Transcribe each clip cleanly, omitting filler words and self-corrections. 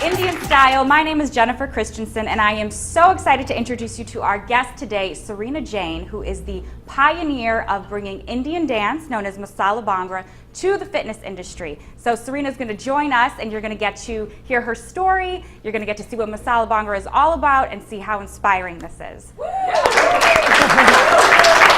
Indian Style. My name is Jennifer Christensen, and I am so excited to introduce you to our guest today, Sarina Jain, who is the pioneer of bringing Indian dance, known as Masala Bhangra, to the fitness industry. So Sarina is going to join us, and you're going to get to hear her story. You're going to get to see what Masala Bhangra is all about and see how inspiring this is.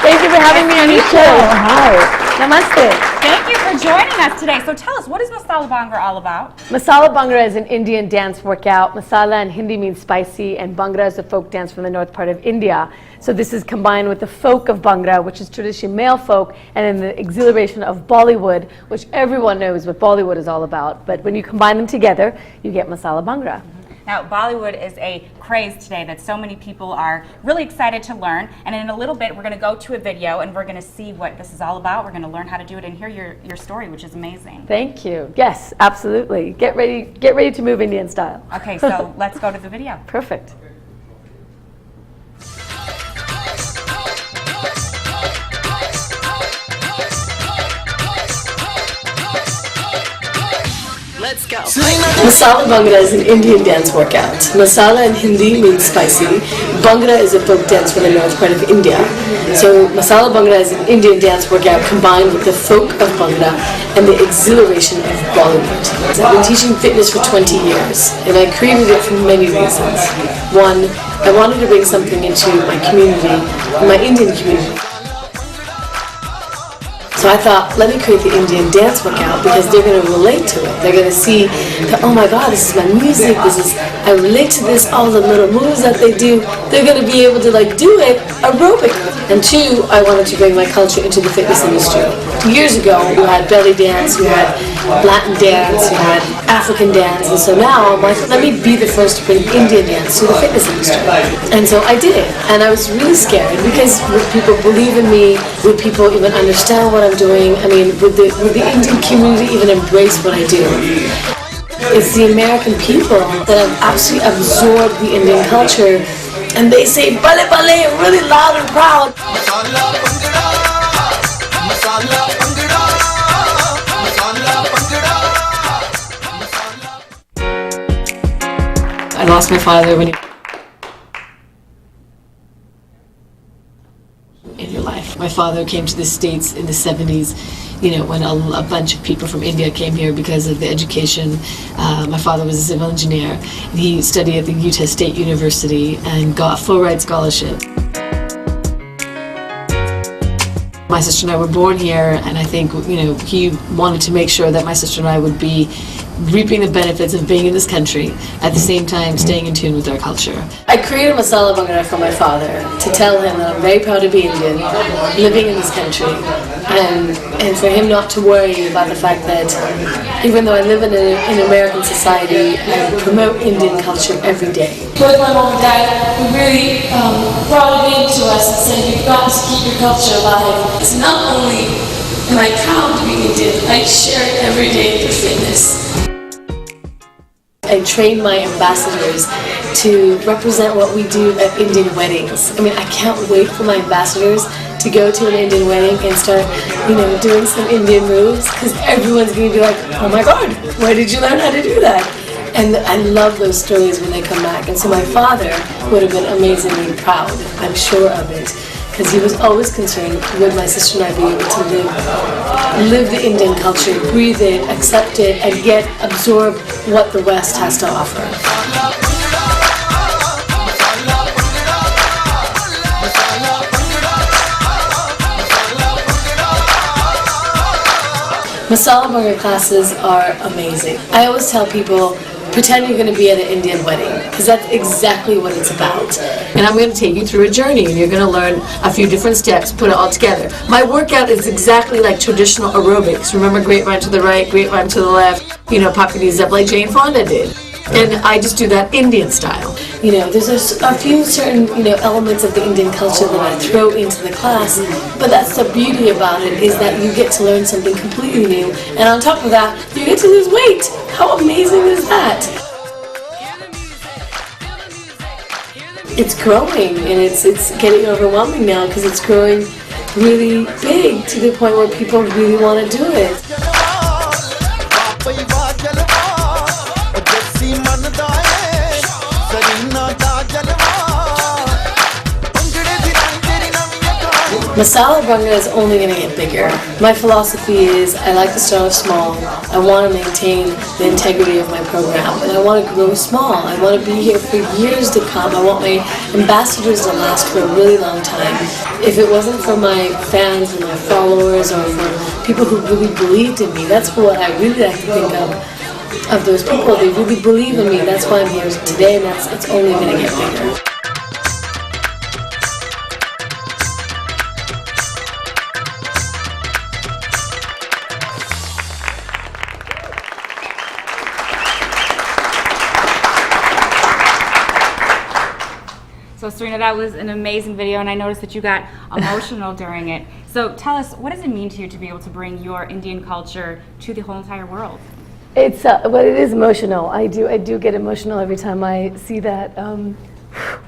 Thank you for having me on your show. Hi. Namaste. Thank you for joining us today. So tell us, what is Masala Bhangra all about? Masala Bhangra is an Indian dance workout. Masala in Hindi means spicy, and Bhangra is a folk dance from the north part of India. So this is combined with the folk of Bhangra, which is traditionally male folk, and then the exhilaration of Bollywood, which everyone knows what Bollywood is all about. But when you combine them together, you get Masala Bhangra. Now, Bollywood is a craze today that so many people are really excited to learn. And in a little bit, we're going to go to a video and we're going to see what this is all about. We're going to learn how to do it and hear your story, which is amazing. Thank you. Yes, absolutely. Get ready to move Indian style. Okay, so let's go to the video. Perfect. Let's go. Masala Bhangra is an Indian dance workout. Masala in Hindi means spicy. Bhangra is a folk dance from the north part of India. So Masala Bhangra is an Indian dance workout combined with the folk of Bhangra and the exhilaration of Bollywood. I've been teaching fitness for 20 years, and I created it for many reasons. One, I wanted to bring something into my community, my Indian community. So I thought, let me create the Indian dance workout because they're going to relate to it. They're going to see that, oh my God, this is my music, I relate to this, all the little moves that they do. They're going to be able to do it aerobically. And two, I wanted to bring my culture into the fitness industry. 2 years ago, we had belly dance, we had Latin dance, we had African dance, and so now I'm like, let me be the first to bring Indian dance to the fitness industry. And so I did it, and I was really scared because would people believe in me? Would people even understand what I'm doing? I mean, would the Indian community even embrace what I do? It's the American people that have absolutely absorbed the Indian culture, and they say "bale bale" really loud and proud. I lost my father when he... in your life. My father came to the States in the 70s, when a bunch of people from India came here because of the education. My father was a civil engineer. He studied at the Utah State University and got a full ride scholarship. My sister and I were born here, and I think, he wanted to make sure that my sister and I would be reaping the benefits of being in this country, at the same time staying in tune with our culture. I created Masala Bhangra for my father to tell him that I'm very proud to be Indian, living in this country, and for him not to worry about the fact that even though I live in an American society, I promote Indian culture every day. Both my mom and dad were really brought it into us and said, you've got to keep your culture alive. So not only am I proud to be Indian, I share it every day through fitness. I train my ambassadors to represent what we do at Indian weddings. I mean, I can't wait for my ambassadors to go to an Indian wedding and start, doing some Indian moves, because everyone's going to be like, oh my God, where did you learn how to do that? And I love those stories when they come back. And so my father would have been amazingly proud, I'm sure of it, because he was always concerned, would my sister and I be able to live the Indian culture, breathe it, accept it, and yet absorb what the West has to offer. Masala Bhangra classes are amazing. I always tell people, pretend you're going to be at an Indian wedding, because that's exactly what it's about. And I'm going to take you through a journey, and you're going to learn a few different steps, put it all together. My workout is exactly like traditional aerobics. Remember, grapevine to the right, grapevine to the left, pop your knees up like Jane Fonda did. And I just do that Indian style. There's a few certain, elements of the Indian culture that I throw into the class, but that's the beauty about it, is that you get to learn something completely new, and on top of that, you get to lose weight. How amazing is that? It's growing, and it's getting overwhelming now, because it's growing really big to the point where people really want to do it. Masala Bhangra is only going to get bigger. My philosophy is I like to start off small. I want to maintain the integrity of my program, and I want to grow small. I want to be here for years to come. I want my ambassadors to last for a really long time. If it wasn't for my fans and my followers, or for people who really believed in me, that's what I really like to think of those people. They really believe in me. That's why I'm here today, and it's only going to get bigger. So Sarina, that was an amazing video, and I noticed that you got emotional during it. So tell us, what does it mean to you to be able to bring your Indian culture to the whole entire world? It's well, it is emotional. I do get emotional every time I see that,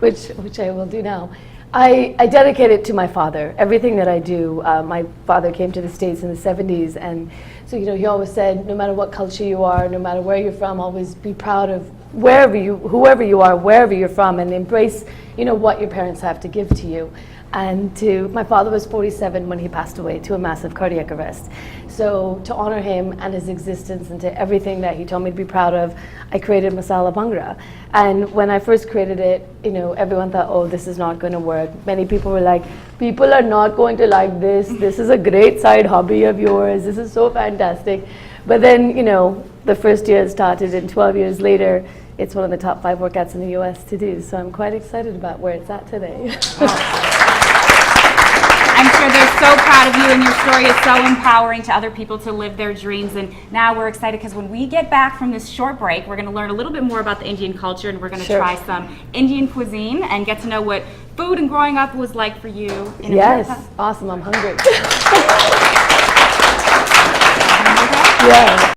which I will do now. I dedicate it to my father. Everything that I do. My father came to the States in the 70s, and so he always said, no matter what culture you are, no matter where you're from, always be proud of whoever you are, wherever you're from, and embrace what your parents have to give to you. And my father was 47 when he passed away to a massive cardiac arrest. So to honor him and his existence and to everything that he told me to be proud of, I created Masala Bhangra. And when I first created it, everyone thought, oh, this is not going to work. Many people were like, people are not going to like this. This is a great side hobby of yours. This is so fantastic. But then, the first year started, and 12 years later, it's one of the top 5 workouts in the US to do. So I'm quite excited about where it's at today. I'm sure they're so proud of you, and your story is so empowering to other people to live their dreams. And now we're excited because when we get back from this short break, we're going to learn a little bit more about the Indian culture, and we're going to try some Indian cuisine and get to know what food and growing up was like for you in America. Yes, awesome. I'm hungry. Yeah.